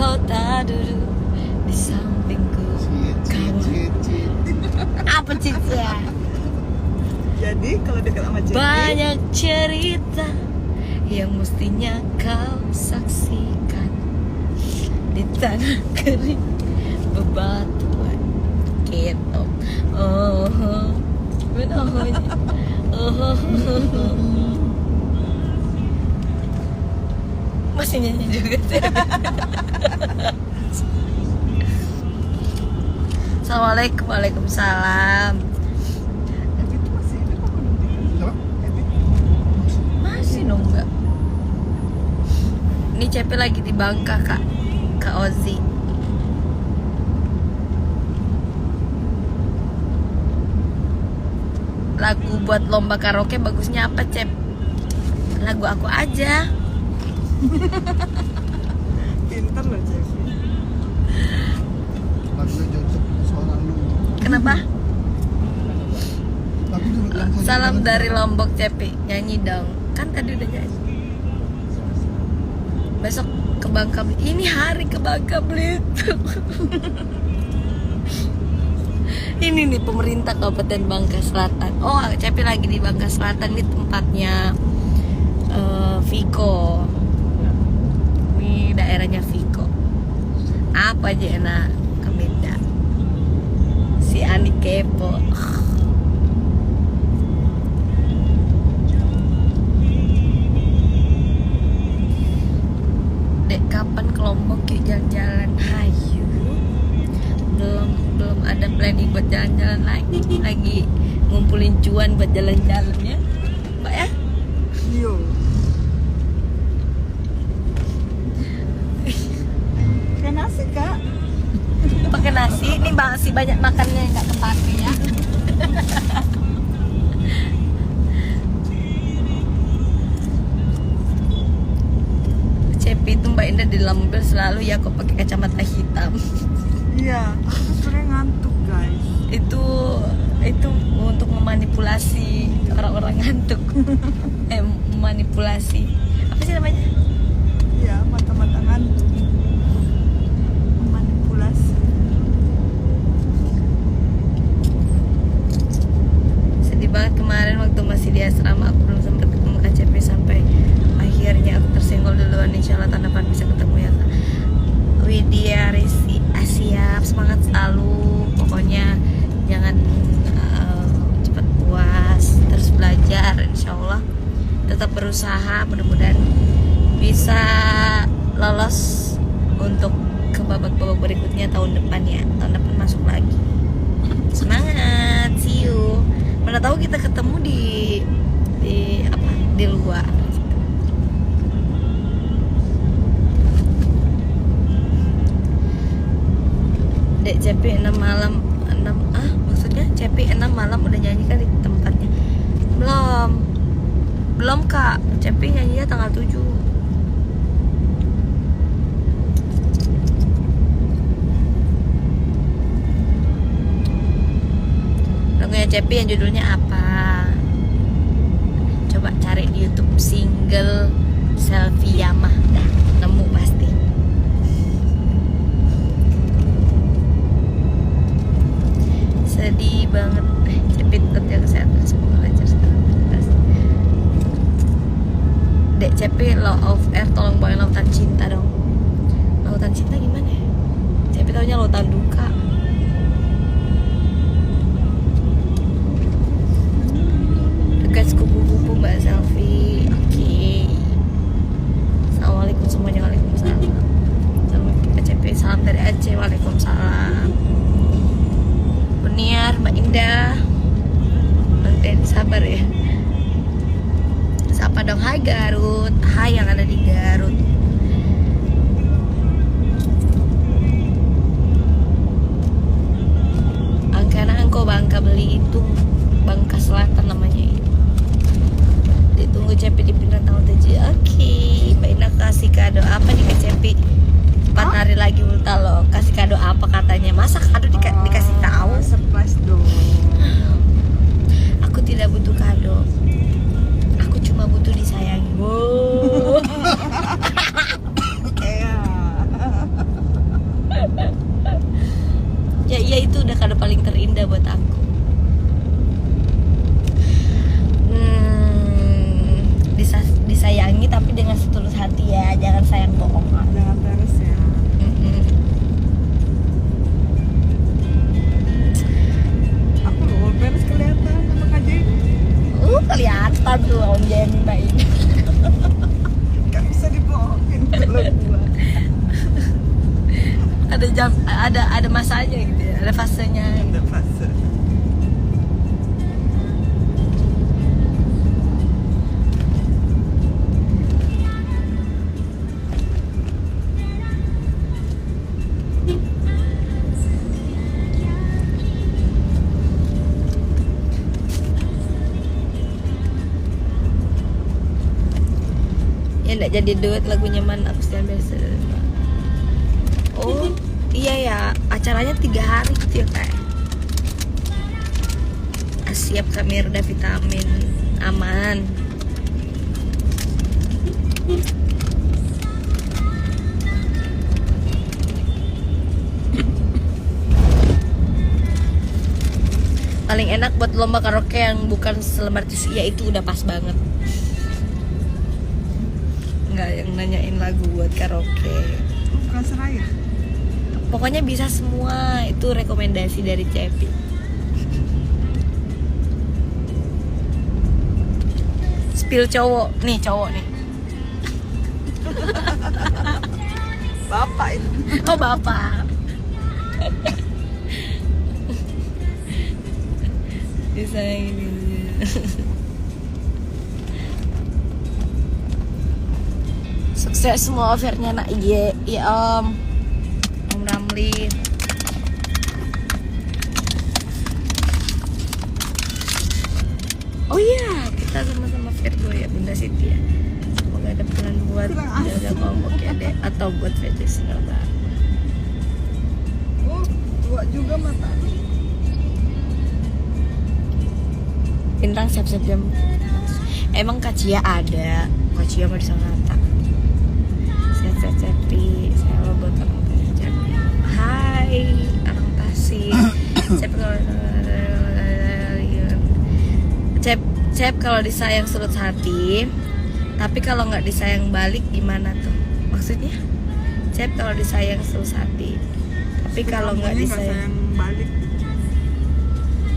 kau tak duduk di sampingku. Apa cicnya? Jadi kalau dekat sama Cepi, Banyak cerita yang mestinya kau saksikan di tanah kering bebatuan gitu. Oh, benar. Masih nyanyi juga sih. Assalamualaikum, waalaikumsalam. Epi itu masih hidup apa belum tinggal? Epi Masih dong enggak? Ini Cepi lagi di Bangka kak Ozi. Lagu buat lomba karaoke bagusnya apa Cep? Lagu aku aja. pinter loh Cepi. Lagunya cocok suara lu. Kenapa? Lagu dulu yang tadi Salam banget. dari Lombok Cepi. Nyanyi dong. Kan tadi udah nyanyi. Besok ke Bangka Belitung. Ini hari ke Bangka Belitung. Ini nih pemerintah Kabupaten Bangka Selatan. Oh, Cepi lagi di Bangka Selatan. Ini tempatnya Viko. Ini daerahnya Viko. Apa aja enak keminda. Si Ani kepo. Dek, kapan ke Lombok yuk jalan-jalan? Hayu. Belum ada planning buat jalan-jalan lagi ngumpulin cuan buat jalan-jalan ya Mbak ya. Yo. Kayak nasi kak. Pakai nasi ini masih banyak makannya yang nggak kepake ya. Cepi itu Mbak Indah di dalam mobil selalu ya kok pakai kacamata hitam. Iya, aku tuh sebenarnya ngantuk guys. itu untuk memanipulasi orang-orang ngantuk. Memanipulasi apa sih namanya? Iya, mata-mata ngantuk. Manipulasi. Sedih banget kemarin waktu masih di asrama aku belum sempat ketemu Kak Cepi sampai akhirnya aku tersenggol duluan. Insyaallah tahun depan bisa ketemu ya Kak. Widya Risi siap, semangat selalu pokoknya, jangan cepat puas, terus belajar, insyaallah tetap berusaha, mudah-mudahan bisa lolos untuk ke babak-babak berikutnya tahun depan ya. Tahun depan masuk lagi. Semangat, see you. Mana tahu kita ketemu di luar. Dek Cepi 6 malam maksudnya Cepi 6 malam udah nyanyi kan di tempatnya? Belum Kak, Cepi nyanyinya tanggal 7. Lagunya Cepi yang judulnya apa? Coba cari di YouTube, single Selfie Yamah. Dah nemu pasti. Sedih banget. Cepi tetap jaga kesehatan, semoga lancar segala. Dek Cepi Law of Air tolong bawain Lautan Cinta dong. Lautan Cinta gimana ya? Cepi taunya Lautan Duka. Dekat sepupu-pupu Mbak Selfie. Oke. Assalamualaikum semuanya. Waalaikumsalam. Assalamualaikum Kak Cepi. Salam dari Aceh. Waalaikumsalam. Buniar, Mbak Indah. Nanti sabar ya. Sapa dong, hai Garut. Hai yang ada di Garut. Angkana Angko Bangka Belitung, Bangka Selatan namanya ini. Ditunggu Cepi dipindah tanggal 7. Oke, Mbak Indah kasih kado apa nih Kak Cepi? 4 hari lagi ulta loh. Kasih kado apa katanya? Masa kado dikasih tahu? Surprise dong. Aku tidak butuh kado. Aku cuma butuh disayangi. Wow. Kayak disayangi tapi dengan setulus hati ya, jangan sayang bohongan. Jangan terus ya. Aku loh, beres kelihatan sama Kak Jenny. Kelihatan tuh Om Jenny Mbak ini. Gak bisa dibohongin kalau gua. Ada masanya gitu ya, ada fasenya. Ada fase. Ya enggak jadi duet lagunya Man Aku Stand Biasa. Oh iya ya, acaranya 3 hari gitu ya Kak. Siap kami reda vitamin aman. Paling enak buat lomba karaoke yang bukan selembar tisu, ya itu udah pas banget. Nggak yang nanyain lagu buat karaoke. Bukan Seraya. Pokoknya bisa semua, itu rekomendasi dari Cepi. Spill cowok nih. Bapak itu. Oh bapak. Bisa yang ini. Sukses semua offernya nak. Iya Om Ramli. Oh iya, kita sama-sama Virgo ya Bunda Siti ya. Semoga ada pelan buat jaga kelompok ya dek, atau buat fetish enggak. Oh, tua juga mata. Bintang siap-siap jam. Emang Kak Cia ada. Kak Cia mau disangata. Sehat-sehat Cepi. Saya lo buat orang Cepi. Hai, orang Tasik. Cep kalau disayang surut hati, tapi kalau nggak disayang balik gimana tuh? Maksudnya? Cep kalau disayang surut hati, tapi kalau nggak disayang balik.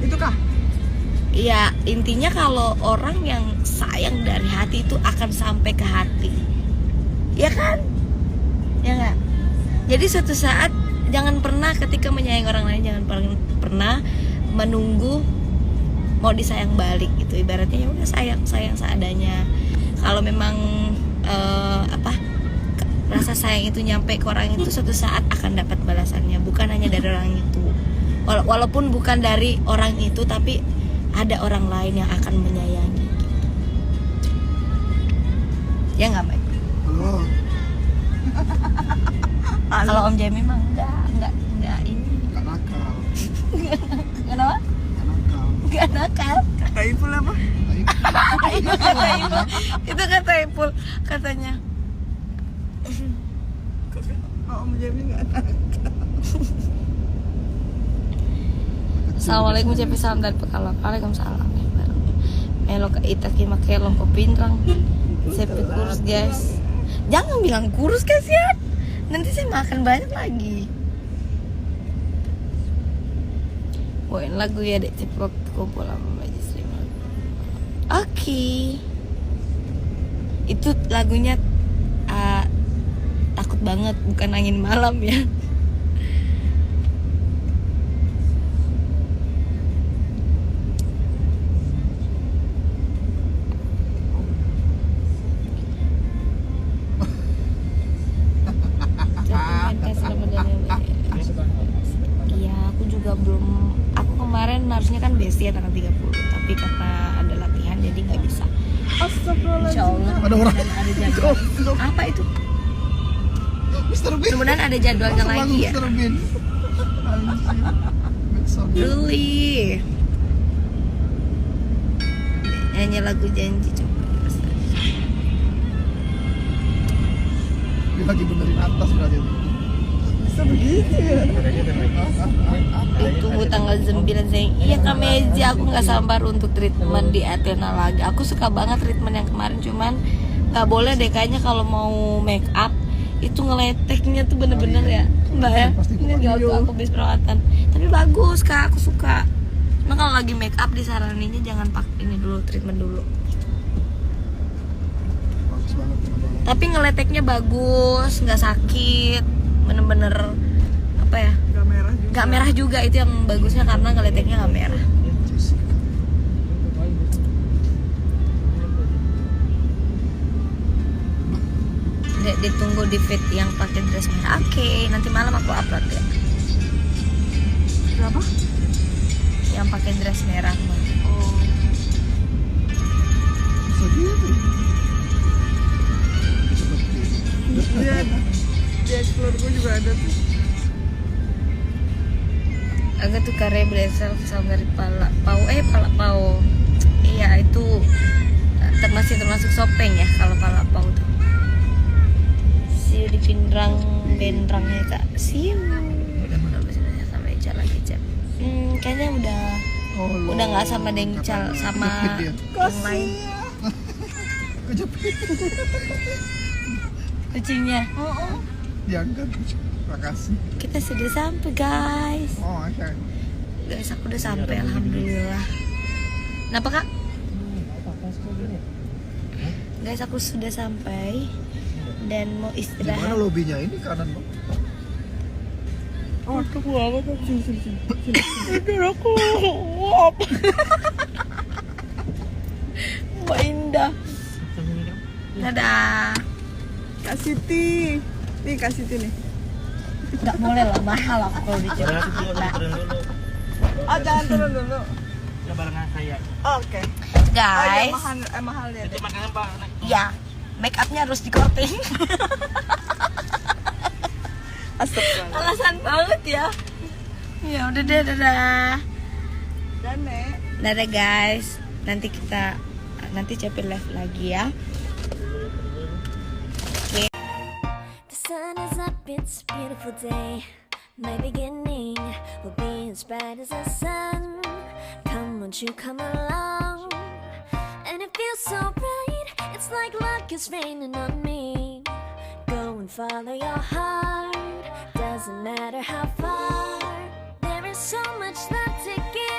Itu kah? Iya, intinya kalau orang yang sayang dari hati itu akan sampai ke hati. Ya kan? Ya nggak? Jadi suatu saat jangan pernah ketika menyayangi orang lain, jangan pernah menunggu mau disayang balik gitu. Ibaratnya ya udah sayang seadanya. Kalau memang rasa sayang itu nyampe ke orang itu, suatu saat akan dapat balasannya, bukan hanya dari orang itu. Walaupun bukan dari orang itu, tapi ada orang lain yang akan menyayangi gitu. Ya nggak Mbak? Halo. Kalau Om Jamie mah enggak ini. Gak nakal. Kenapa? Gak nakal. Gak nakal. Kak Ipul apa? Itu kata Ipul. Itu kata Ipul katanya. Oh, Om Jamie nggak ada. Assalamualaikum Cepi, salam dari Pekalongan. Waalaikumsalam. Melo ke Itaki makelong ke Pintrang. Cepi kurus guys. Jangan bilang kurus kasihan. Nanti saya makan banyak lagi. Bawain lagu ya dek Cepi waktu kumpul sama Mbak Jisri. Oke. Itu lagunya takut banget, bukan angin malam ya. Iya, aku juga belum. Aku kemarin harusnya kan besti ya tanggal 30, tapi karena ada latihan jadi nggak bisa. Astagfirullahaladzim. Insya Allah Ada orang. ada jadwal. Apa itu? Mr. Bean. Mudah-mudahan ada jadwalnya lagi ya. Mr. Bean. Anjir. Ruli. Nyanyi lagu janji coba. Dia lagi benerin atas berarti. Bisa begitu ya? Itu tanggal 9 sayang. Iya Kak Meja, aku nggak sabar untuk treatment di Athena lagi. Aku suka banget treatment yang kemarin, cuman nggak boleh deh kayaknya kalau mau make up itu ngeleteknya tuh bener-bener ya Mbak ya. Pasti Ini keluar. waktu aku habis perawatan. Tapi bagus Kak, aku suka. Cuma kalau lagi make up disaraninnya jangan pakai ini dulu, treatment dulu. Bagus banget. Tapi ngeleteknya bagus, nggak sakit, bener-bener apa ya? Gak merah juga. Nggak merah juga, itu yang bagusnya karena ngeleteknya nggak merah. Dek, ditunggu di fit yang pakai dress merah. Oke, nanti malam aku upload ya. Berapa? Yang pakai dress merah. Oh. Bisa gitu. Seperti Dia di explore gue juga ada tuh. Agak tuh karya blazer sama dari pala pau. Iya itu termasuk sopeng ya kalau pala pau tuh. Siu di pindrang bendrangnya Kak. Siu. Udah bersih sama Ica lagi Ica. Kayaknya udah nggak sama Dengcal sama yang lain. kejepit. Kucingnya. Diangkat. Makasih. Kita sudah sampai guys. Oh, oke. Guys aku udah sampai alhamdulillah. Kenapa Kak? Guys aku sudah sampai dan mau Di mana istirahat. lobinya ini kanan dong? Oh, aku banget tuh. Sini. Aku apa? Mbak Indah. Dadah. Kak Siti. Nih Kak Siti nih. Nggak boleh lah, mahal aku kalau dicoba. Oh, jangan turun dulu. Ya barengan saya. Oke. Oh, iya, Guys, mahal ya. Itu makanan Pak. ya make upnya harus dikorting. Astagfirullah. Alasan banget ya. Ya udah deh, dadah. Dan Nek. Dadah guys. Nanti cepet live lagi ya. The sun is up, it's a beautiful day. My beginning will be as bright as the sun. Come, won't you come along? And it feels so bright, it's like luck is raining on me. Go and follow your heart, doesn't matter how far. There is so much love to give.